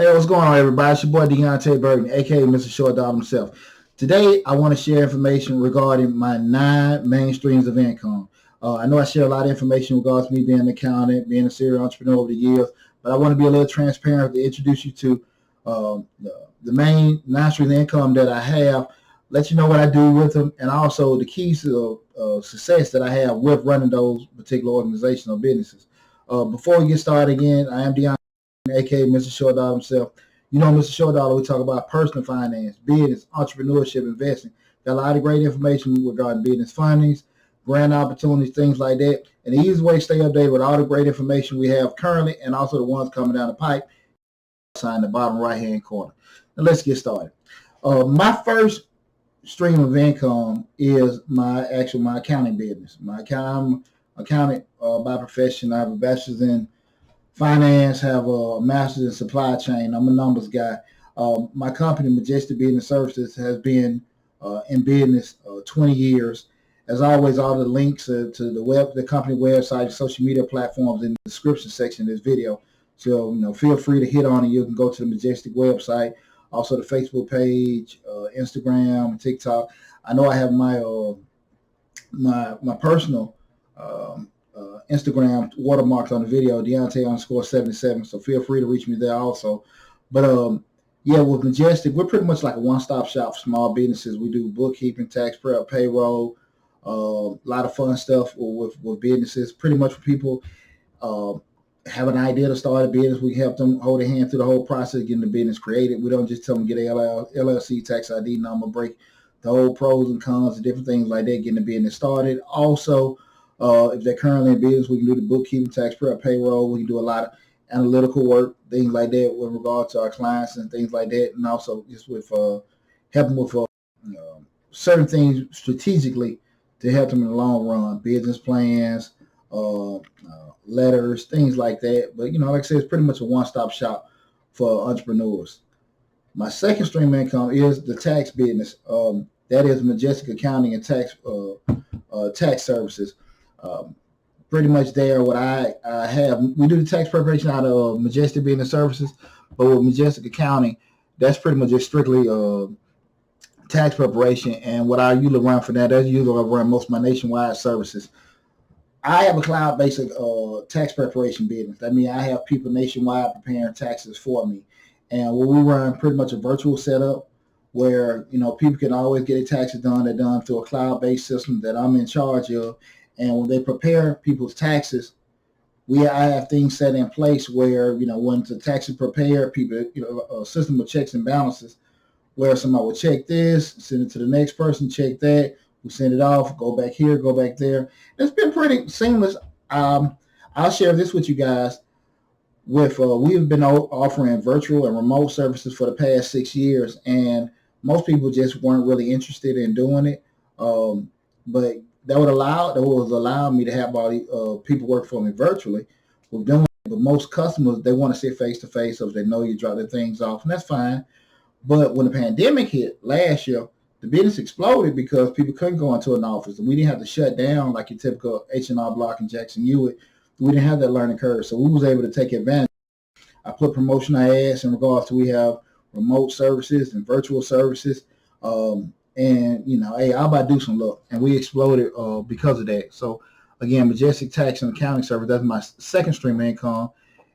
Hey, what's going on, everybody? It's your boy Deonte Burden, aka Mr. Short Dog himself. Today, I want to share information regarding my 9 main streams of income. I know I share a lot of information in regards to me being an accountant, being a serial entrepreneur over the years, but I want to be a little transparent to introduce you to the main 9 streams of income that I have, let you know what I do with them, and also the keys to success that I have with running those particular organizations or businesses. Before we get started again, I am Deonte, aka Mr. Short Dollar himself. You know, Mr. Short Dollar, we talk about personal finance, business, entrepreneurship, investing. Got a lot of great information regarding business fundings, grant opportunities, things like that. And the easiest way to stay updated with all the great information we have currently and also the ones coming down the pipe, sign in the bottom right-hand corner. Now let's get started. My first stream of income is my accounting business. I'm accountant by profession. I have a bachelor's in finance, have a master's in supply chain. I'm a numbers guy. My company, Majestic Business Services, has been in business 20 years. As always, all the links to the company website, social media platforms in the description section of this video. So, feel free to hit on it. You can go to the Majestic website, also the Facebook page, Instagram, TikTok. I know I have my my personal Instagram watermarks on the video, Deonte_77. So feel free to reach me there also. But yeah, with Majestic, we're pretty much like a one-stop shop for small businesses. We do bookkeeping, tax prep, payroll, a lot of fun stuff with businesses. Pretty much for people have an idea to start a business, we help them hold their hand through the whole process of getting the business created. We don't just tell them get a LLC, tax ID number, break the whole pros and cons and different things like that, getting the business started. Also, if they're currently in business, we can do the bookkeeping, tax prep, payroll. We can do a lot of analytical work, things like that with regard to our clients and things like that. And also just with helping with certain things strategically to help them in the long run, business plans, letters, things like that. But, like I said, it's pretty much a one-stop shop for entrepreneurs. My second stream of income is the tax business. That is Majestic Accounting and Tax Services. Pretty much there, what I have, we do the tax preparation out of Majestic Business Services, but with Majestic Accounting, that's pretty much just strictly tax preparation. And what I usually run for that's usually I run most of my nationwide services. I have a cloud-based tax preparation business. That means I have people nationwide preparing taxes for me. And we run pretty much a virtual setup where, people can always get their taxes done. They're done through a cloud-based system that I'm in charge of. And when they prepare people's taxes, I have things set in place where, when the taxes prepared, people, a system of checks and balances where somebody will check this, send it to the next person, check that, we send it off, go back here, go back there. It's been pretty seamless. I'll share this with you guys. We've been offering virtual and remote services for the past 6 years, and most people just weren't really interested in doing it. But that was allowing me to have all the people work for me virtually. We're doing it, but most customers, they want to sit face to face, so they know you drop their things off, and that's fine. But when the pandemic hit last year, the business exploded because people couldn't go into an office, and we didn't have to shut down like your typical H&R Block and Jackson Hewitt. We didn't have that learning curve, so we was able to take advantage. I put promotional ads in regards to we have remote services and virtual services. And, hey, I'm about to do some luck. And we exploded because of that. So, again, Majestic Tax and Accounting Service, that's my second stream of income.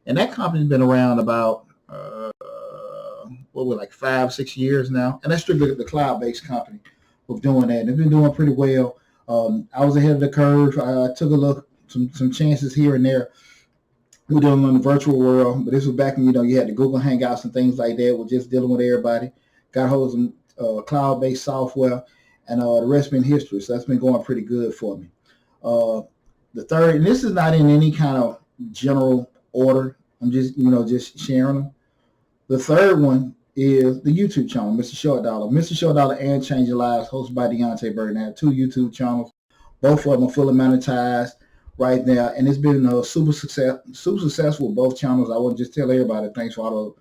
And that company's been around about, 5-6 years now. And that's strictly the cloud-based company of doing that. And they've been doing pretty well. I was ahead of the curve. I took a look, some chances here and there. We're dealing in the virtual world. But this was back when, you had the Google Hangouts and things like that. We're just dealing with everybody. Got hold of some cloud-based software, and the rest been history. So that's been going pretty good for me. The third, and this is not in any kind of general order. I'm just, just sharing them. The third one is the YouTube channel, Mr. Short Dollar. Mr. Short Dollar and Changing Lives, hosted by Deonte Burden. I have 2 YouTube channels. Both of them are fully monetized right now, and it's been super successful with both channels. I want to just tell everybody thanks for all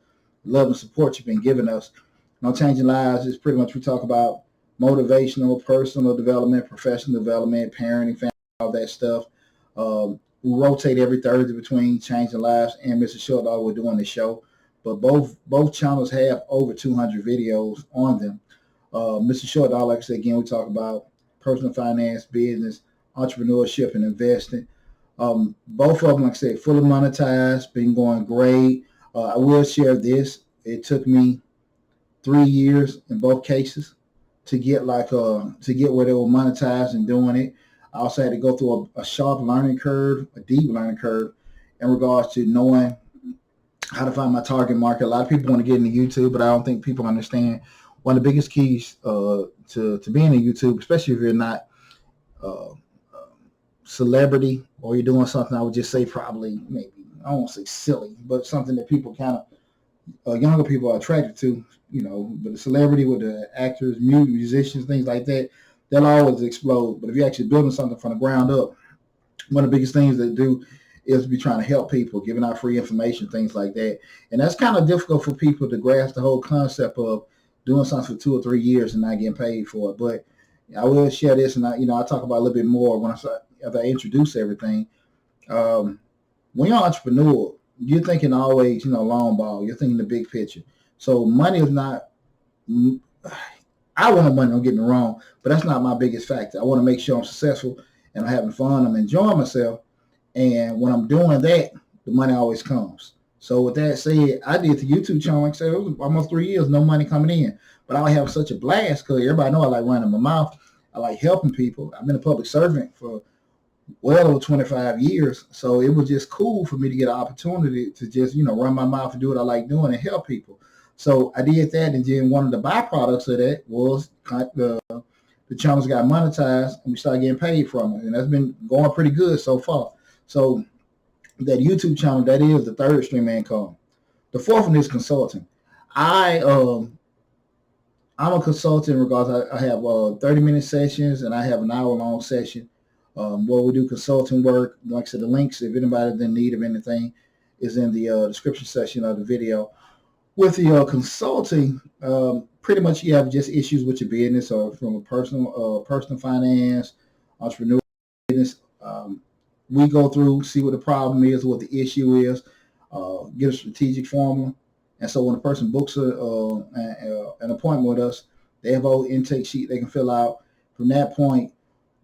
the love and support you've been giving us. Changing Lives is pretty much we talk about motivational, personal development, professional development, parenting, family, all that stuff. We rotate every Thursday between Changing Lives and Mr. Short Dollar. We're doing the show. but both channels have over 200 videos on them. Mr. Short Dog, like I said, again, we talk about personal finance, business, entrepreneurship, and investing. Both of them, like I said, fully monetized, been going great. I will share this. It took me 3 years in both cases to get to get where they were monetized and doing it. I also had to go through a sharp learning curve, a deep learning curve, in regards to knowing how to find my target market. A lot of people want to get into YouTube, but I don't think people understand one of the biggest keys to being in YouTube, especially if you're not uh, celebrity or you're doing something, I would just say probably maybe, I don't want to say silly, but something that people kind of, younger people are attracted to, but the celebrity with the actors, musicians, things like that, they'll always explode. But if you're actually building something from the ground up, one of the biggest things they do is be trying to help people, giving out free information, things like that. And that's kind of difficult for people to grasp the whole concept of doing something for 2 or 3 years and not getting paid for it. But I will share this, and I'll talk about a little bit more when as I introduce everything. When you're an entrepreneur, you're thinking always, long ball. You're thinking the big picture. So money is not. I want money. Don't get me wrong, but that's not my biggest factor. I want to make sure I'm successful and I'm having fun. I'm enjoying myself, and when I'm doing that, the money always comes. So with that said, I did the YouTube channel. Like I said, it was almost 3 years, no money coming in, but I was having such a blast because everybody know I like running my mouth. I like helping people. I've been a public servant for well over 25 years. So it was just cool for me to get an opportunity to just, run my mouth and do what I like doing and help people. So I did that. And then one of the byproducts of that was the channels got monetized and we started getting paid from it. And that's been going pretty good so far. So that YouTube channel, that is the third stream of income. The fourth one is consulting. I'm a consultant in regards I have 30-minute sessions and I have an hour-long session where we do consulting work. Like I said, the links, if anybody's in need of anything, is in the description section of the video. With the consulting, pretty much you have just issues with your business or from a personal finance, entrepreneur business. We go through, see what the problem is, what the issue is, get a strategic formula. And so when a person books an appointment with us, they have a whole intake sheet they can fill out. From that point,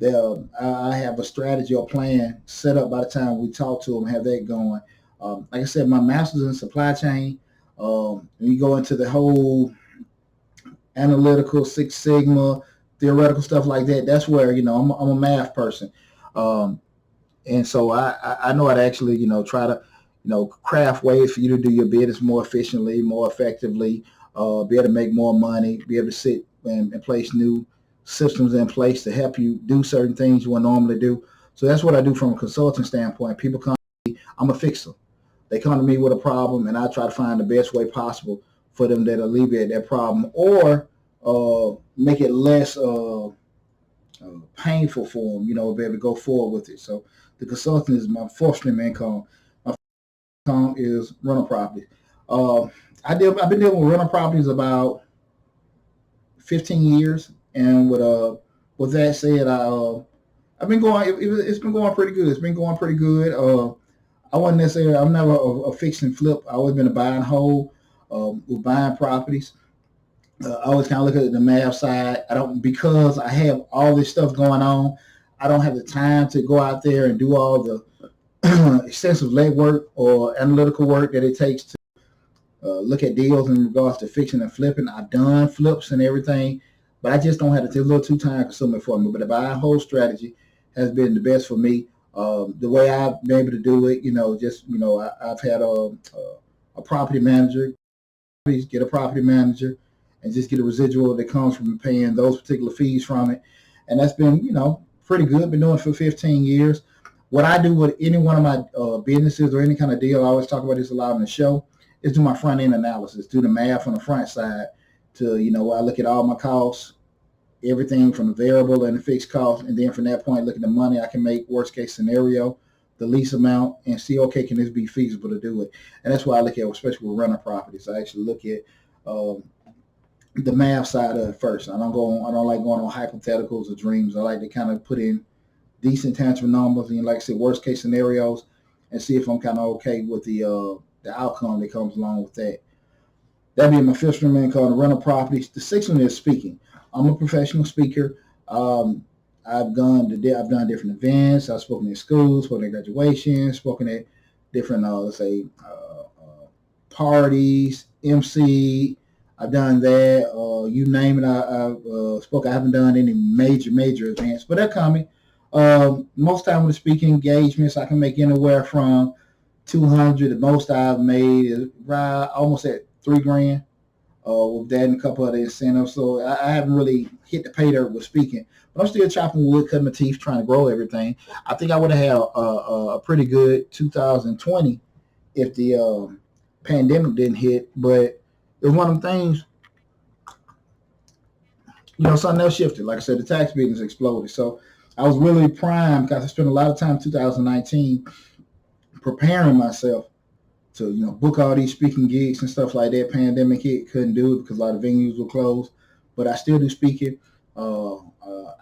I have a strategy or plan set up by the time we talk to them, have that going. Like I said, my master's in supply chain. We go into the whole analytical, Six Sigma, theoretical stuff like that. That's where, I'm a math person. And so I know how to actually, try to, craft ways for you to do your business more efficiently, more effectively, be able to make more money, be able to sit and place new systems in place to help you do certain things you would normally do. So that's what I do from a consulting standpoint. People come to me, I'm a fixer. They come to me with a problem, and I try to find the best way possible for them that alleviate that problem or make it less painful for them, be able to go forward with it. So the consulting is my fourth stream of income. My income is rental properties. I've been dealing with rental properties about 15 years, and with that said, I've been going. It's been going pretty good. It's been going pretty good. I wasn't necessarily. I'm never a fix and flip. I always been a buy and hold with buying properties. I always kind of look at the math side. Because I have all this stuff going on. I don't have the time to go out there and do all the extensive legwork or analytical work that it takes to look at deals in regards to fixing and flipping. I've done flips and everything, but I just don't have to. It's a little too time consuming for me. But the buy and hold strategy has been the best for me. The way I've been able to do it, I've had a property manager. Please get a property manager and just get a residual that comes from paying those particular fees from it. And that's been, pretty good. Been doing it for 15 years. What I do with any one of my businesses or any kind of deal, I always talk about this a lot on the show, is do my front end analysis, do the math on the front side to, where I look at all my costs, everything from the variable and the fixed cost. And then from that point, look at the money I can make, worst case scenario, the lease amount, and see, okay, can this be feasible to do it? And that's why I look at, especially with rental properties, I actually look at the math side of it first. I don't like going on hypotheticals or dreams. I like to kind of put in decent tangible numbers and, like I said, worst case scenarios, and see if I'm kind of okay with the outcome that comes along with that. That'd be my fifth stream income, the rental properties. The sixth one is speaking. I'm a professional speaker. I've done different events. I've spoken at schools, spoken at graduation, spoken at different, let's say, parties, MC. I've done that. You name it, I've spoken. I haven't done any major events, but they're coming. Most time with speaking engagements, I can make anywhere from 200. The most I've made is right almost at $3,000. With that and a couple of the incentives. So I haven't really hit the pay dirt with speaking, but I'm still chopping wood, cutting my teeth, trying to grow everything. I think I would have had a pretty good 2020 if the pandemic didn't hit, but it was one of the things, something else shifted. Like I said, the tax business exploded. So I was really primed because I spent a lot of time in 2019 preparing myself to book all these speaking gigs and stuff like that. Pandemic hit, couldn't do it because a lot of venues were closed, but I still do speaking.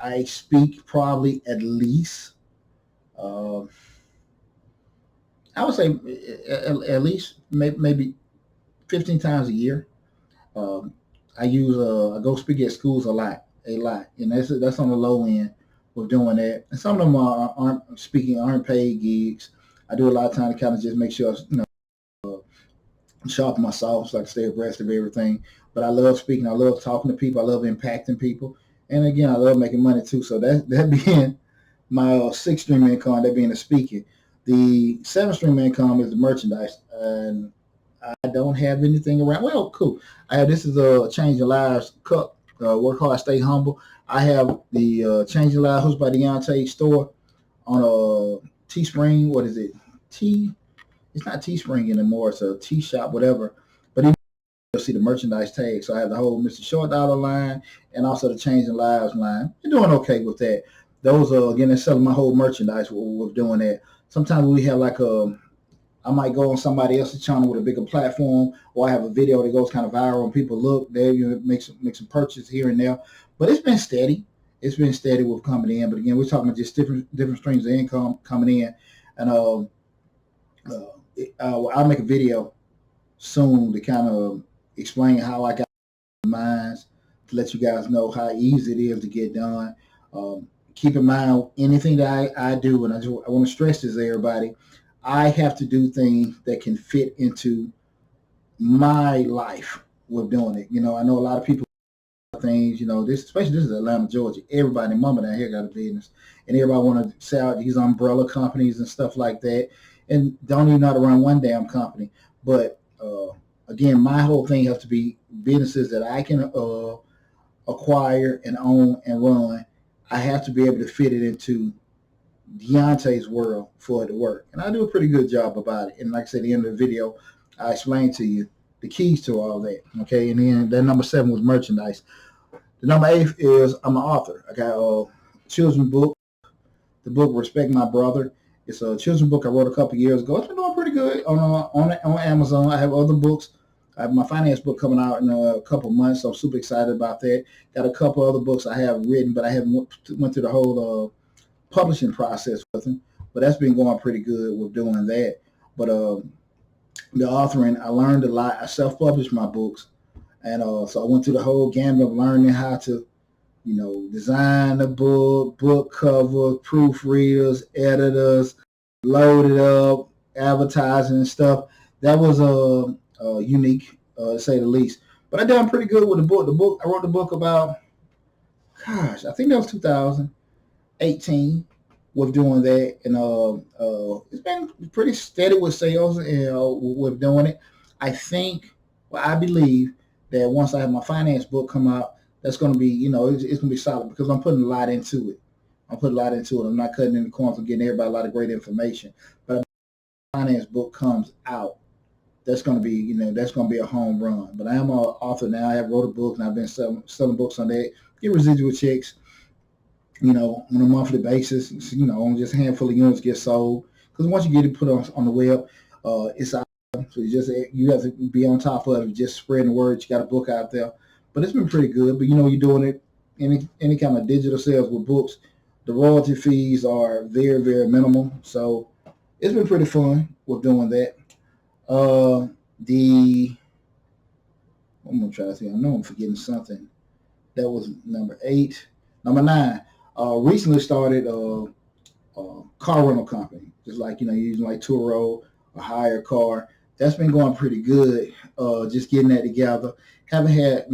I speak probably at least, I would say at least maybe 15 times a year. I go speak at schools a lot, and that's on the low end with doing that. And some of them aren't paid gigs. I do a lot of time to kind of just make sure sharpen myself so I can stay abreast of everything. But I love speaking. I love talking to people. I love impacting people. And again, I love making money too. So that being my sixth stream income, that being the speaking. The seventh stream income is the merchandise. And I don't have anything around. Well, cool. This is a Change Your Lives cup. Work hard, stay humble. I have the Change Your Lives hosted by Deonte store on a Teespring. What is it? It's not Teespring anymore. It's a T shop, whatever. But even you'll see the merchandise tag. So I have the whole Mr. Short Dollar line and also the Changing Lives line. You're doing okay with that. Those are, again, they're selling my whole merchandise with doing that. Sometimes we have I might go on somebody else's channel with a bigger platform, or I have a video that goes kind of viral and people look, they make some purchase here and there. But it's been steady. It's been steady with coming in. But again, we're talking about just different streams of income coming in. And I'll make a video soon to kind of explain how I got mines, to let you guys know how easy it is to get done. Keep in mind, anything that I do, and I want to stress this to everybody, I have to do things that can fit into my life with doing it. I know a lot of people things, especially this is Atlanta, Georgia. Everybody, mama down here got a business, and everybody want to sell out these umbrella companies and stuff like that, and don't even know how to run one damn company. But again, my whole thing has to be businesses that I can acquire and own and run. I have to be able to fit it into Deonte's world for it to work, and I do a pretty good job about it. And like I said, at the end of the video, I explained to you the keys to all that. Okay, and then that number 7 was merchandise. The number 8 is I'm an author. I got a children's book. The book Respect My Brother. It's a children's book I wrote a couple years ago. It's been doing pretty good on Amazon. I have other books. I have my finance book coming out in a couple months, so I'm super excited about that. Got a couple other books I have written, but I haven't went through the whole publishing process with them. But that's been going pretty good with doing that. But the authoring, I learned a lot. I self-published my books, and so I went through the whole gamut of learning how to, design a book cover, proofreaders, editors, load it up, advertising and stuff. That was unique, to say the least. But I done pretty good with the book. I wrote the book about, I think that was 2018 with doing that, and it's been pretty steady with sales and with doing it. I believe that once I have my finance book come out, that's going to be, it's going to be solid because I'm putting a lot into it. I'm not cutting in the corners. I'm getting everybody a lot of great information. But if the finance book comes out, that's going to be, that's going to be a home run. But I am an author now. I have wrote a book, and I've been selling books on that. Get residual checks, on a monthly basis. On just a handful of units get sold. Because once you get it put on the web, it's out. So you have to be on top of it, just spreading the word. You got a book out there. But it's been pretty good. But you're doing it any kind of digital sales with books, the royalty fees are very, very minimal. So it's been pretty fun with doing that. The I'm gonna try to see. I know I'm forgetting something. That was number 8. Number 9. Recently started car rental company. Just like using like Turo or hire a car. That's been going pretty good. Just getting that together. Haven't had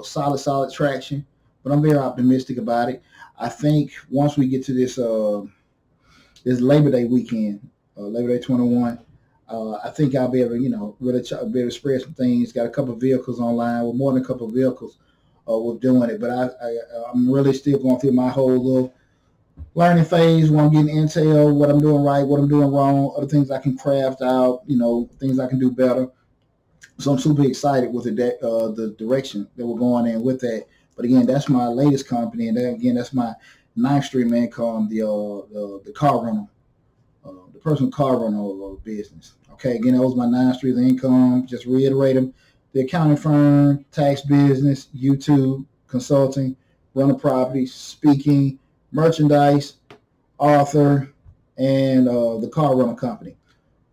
solid traction, but I'm very optimistic about it. I think once we get to this Labor Day weekend, Labor Day 21. I think I'll be able to, really be able to spread some things. Got a couple of vehicles online, with more than a couple of vehicles with doing it. But I'm really still going through my whole little learning phase where I'm getting intel, what I'm doing right, what I'm doing wrong, other things I can craft out, things I can do better. So I'm super excited with the direction that we're going in with that. But again, that's my latest company, and then again, that's my ninth stream income, the car rental, the personal car rental business. Okay, again, that was my 9 streams of income. Just reiterate them: the accounting firm, tax business, YouTube, consulting, rental properties, speaking, merchandise, author, and the car rental company.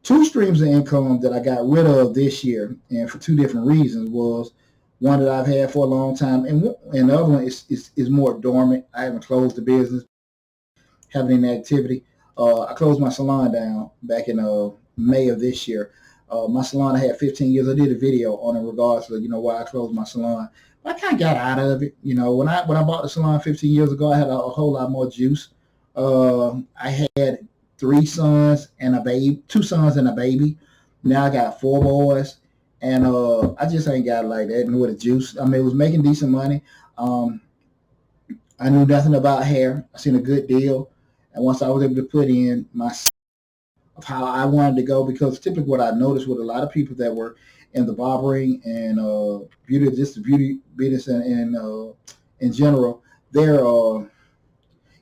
2 streams of income that I got rid of this year, and for 2 different reasons, was one that I've had for a long time, and the other one is more dormant. I haven't closed the business, haven't any activity. I closed my salon down back in May of this year. My salon I had 15 years. I did a video on in regards to why I closed my salon. But I kind of got out of it. When I bought the salon 15 years ago, I had a whole lot more juice. I had 3 sons and a baby, 2 sons and a baby. Now I got 4 boys, and I just ain't got it like that. And with the juice, I mean, it was making decent money. I knew nothing about hair. I seen a good deal, and once I was able to put in my of how I wanted to go, because typically what I noticed with a lot of people that were in the barbering and beauty, just the beauty business and in general, they're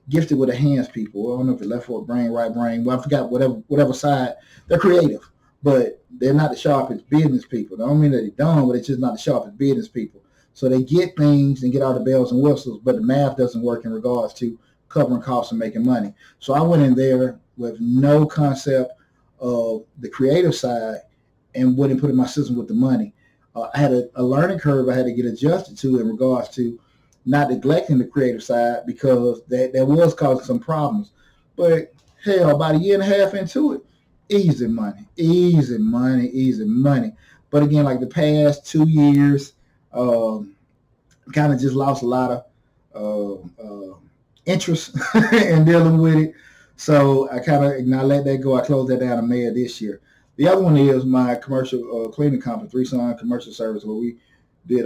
gifted with the hands people. I don't know if it's left foot brain, right brain. Well, I forgot whatever side. They're creative, but they're not the sharpest business people. I don't mean that they're dumb, but it's just not the sharpest business people. So they get things and get all the bells and whistles, but the math doesn't work in regards to covering costs and making money. So I went in there with no concept of the creative side and wouldn't put in my system with the money. I had a learning curve I had to get adjusted to in regards to not neglecting the creative side, because that was causing some problems. But hell, about a year and a half into it, easy money. But again, like the past 2 years, kind of just lost a lot of interest in dealing with it. So I let that go. I closed that down in May of this year. The other one is my commercial cleaning company, 3 Sun Commercial Service, where we did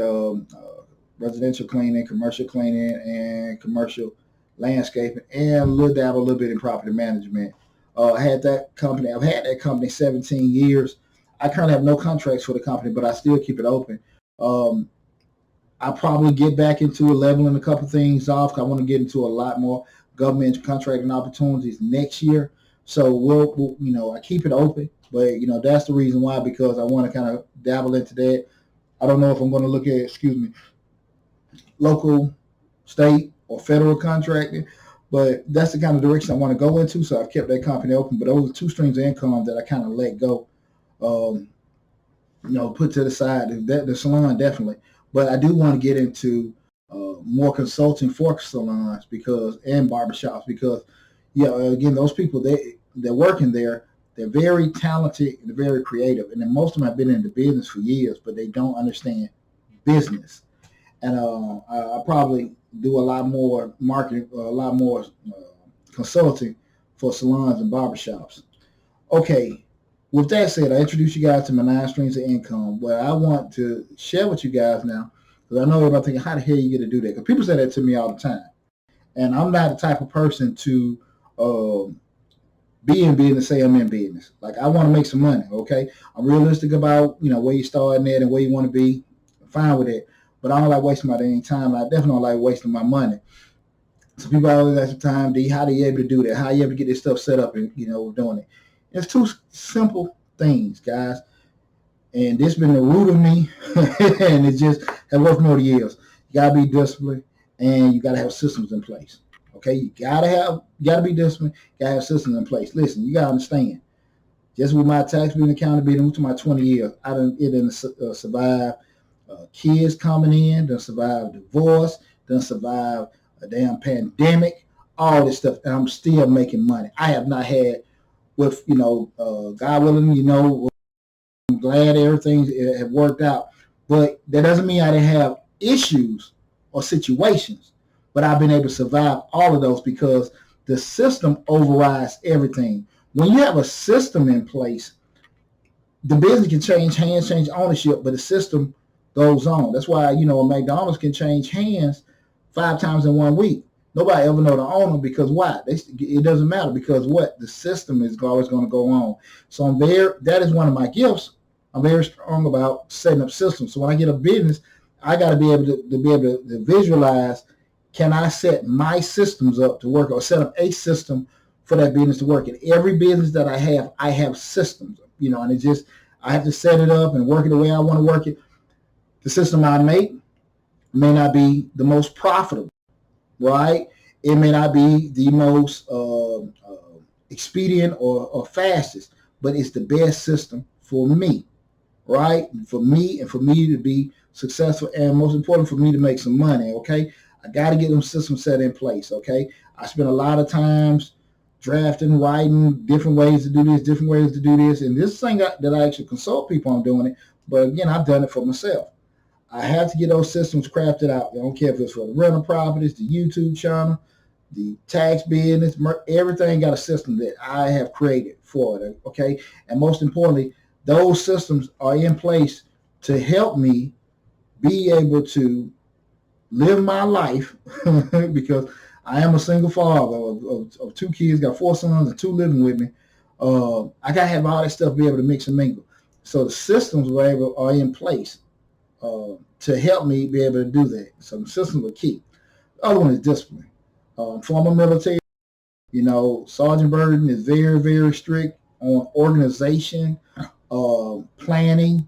residential cleaning, commercial cleaning, and commercial landscaping, and a little bit in property management. I had that company. I've had that company 17 years. I currently have no contracts for the company, but I still keep it open. I'll probably get back into leveling a couple things off. I want to get into a lot more government contracting opportunities next year. So we'll I keep it open, but that's the reason why, because I want to kind of dabble into that. I don't know if I'm going to look at, local, state, or federal contracting, but that's the kind of direction I want to go into. So I've kept that company open, but those are 2 streams of income that I kind of let go, put to the side. The salon, definitely. But I do want to get into more consulting for salons and barbershops, because, again, those people, they're working there. They're very talented and they're very creative. And then most of them have been in the business for years, but they don't understand business. And I probably do a lot more marketing, a lot more consulting for salons and barbershops. Okay, with that said, I introduced you guys to my 9 streams of income. What I want to share with you guys now, because I know everybody thinking, how the hell you get to do that? Because people say that to me all the time. And I'm not the type of person to be in business, say I'm in business. Like, I want to make some money, okay? I'm realistic about, where you starting at and where you want to be. I'm fine with it. But I don't like wasting my dang time. I definitely don't like wasting my money. So people always ask the time, how are you able to do that? How are you able to get this stuff set up and, doing it? It's 2 simple things, guys. And this has been the root of me. And it just has worked for more years. You got to be disciplined, and you got to have systems in place. Okay? You got to be disciplined. You got to have systems in place. Listen, you got to understand. Just with my tax being accounted, being to my 20 years, I didn't survive kids coming in, done survived divorce, done survived a damn pandemic, all this stuff, and I'm still making money. I have not had, with God willing, I'm glad everything have worked out, but that doesn't mean I didn't have issues or situations, but I've been able to survive all of those because the system overrides everything. When you have a system in place, the business can change hands, change ownership, but the system goes on. That's why, McDonald's can change hands 5 times in 1 week. Nobody ever know the owner because why? It doesn't matter because what? The system is always going to go on. So that is one of my gifts. I'm very strong about setting up systems. So when I get a business, I got to be able to visualize, can I set my systems up to work or set up a system for that business to work? In every business that I have systems, and it's just, I have to set it up and work it the way I want to work it. The system I make may not be the most profitable, right? It may not be the most expedient or fastest, but it's the best system for me, right? For me and for me to be successful, and most important, for me to make some money, okay? I got to get them systems set in place, okay? I spend a lot of times drafting, writing, different ways to do this, different ways to do this, and this thing that I actually consult people on doing it, but again, I've done it for myself. I have to get those systems crafted out. I don't care if it's for the rental properties, the YouTube channel, the tax business, everything got a system that I have created for it, okay? And most importantly, those systems are in place to help me be able to live my life because I am a single father of 2 kids, got 4 sons and 2 living with me. I got to have all that stuff be able to mix and mingle. So the systems are in place to help me be able to do that. So the systems are key. The other one is discipline. Former military, Sergeant Burden is very, very strict on organization, planning,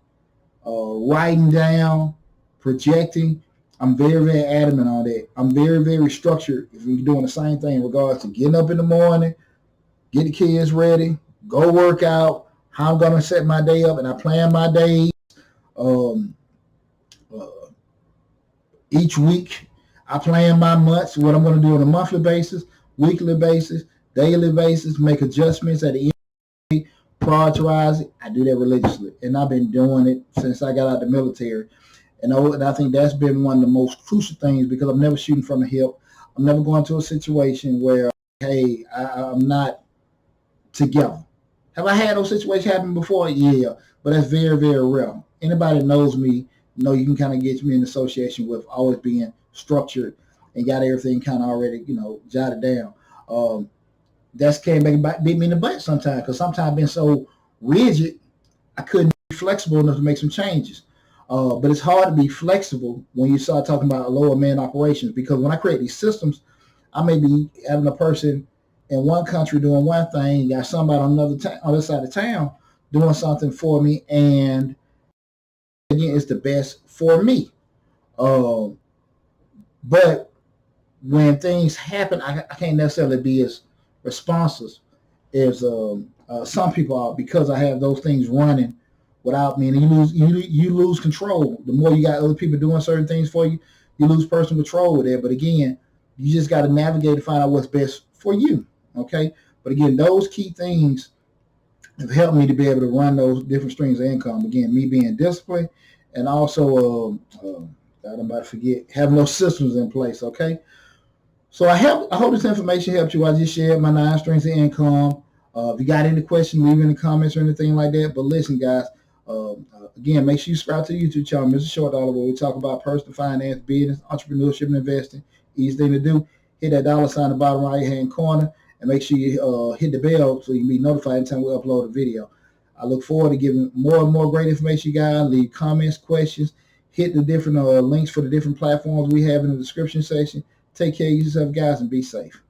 writing down, projecting. I'm very, very adamant on that. I'm very, very structured if we're doing the same thing in regards to getting up in the morning, get the kids ready, go work out, how I'm going to set my day up, and I plan my days. Each week, I plan my months, what I'm going to do on a monthly basis, weekly basis, daily basis, make adjustments at the end of the day, prioritize it. I do that religiously, and I've been doing it since I got out of the military. And I think that's been one of the most crucial things because I'm never shooting from the hip. I'm never going to a situation where, hey, I'm not together. Have I had those situations happen before? Yeah, but that's very, very rare. Anybody that knows me, you can kind of get me in association with always being structured and got everything kind of already, jotted down. That's came back beat me in the butt sometimes because sometimes I've been so rigid, I couldn't be flexible enough to make some changes. But it's hard to be flexible when you start talking about lower man operations because when I create these systems, I may be having a person in one country doing one thing, got somebody on other side of town doing something for me, and again, it's the best for me. But when things happen, I can't necessarily be as responsive as some people are because I have those things running without me. And you lose control. The more you got other people doing certain things for you, you lose personal control with it. But again, you just got to navigate to find out what's best for you. Okay. But again, those key things have helped me to be able to run those different streams of income. Again, me being disciplined and also, I'm about to forget, having those systems in place. Okay. So I hope this information helped you. I just shared my 9 streams of income. If you got any questions, leave in the comments or anything like that. But listen, guys, again, make sure you subscribe to the YouTube channel, Mr. Short Dollar, where we talk about personal finance, business, entrepreneurship, and investing. Easy thing to do. Hit that dollar sign in the bottom right-hand corner, and make sure you hit the bell so you can be notified anytime we upload a video. I look forward to giving more and more great information, guys. Leave comments, questions. Hit the different links for the different platforms we have in the description section. Take care of yourself, guys, and be safe.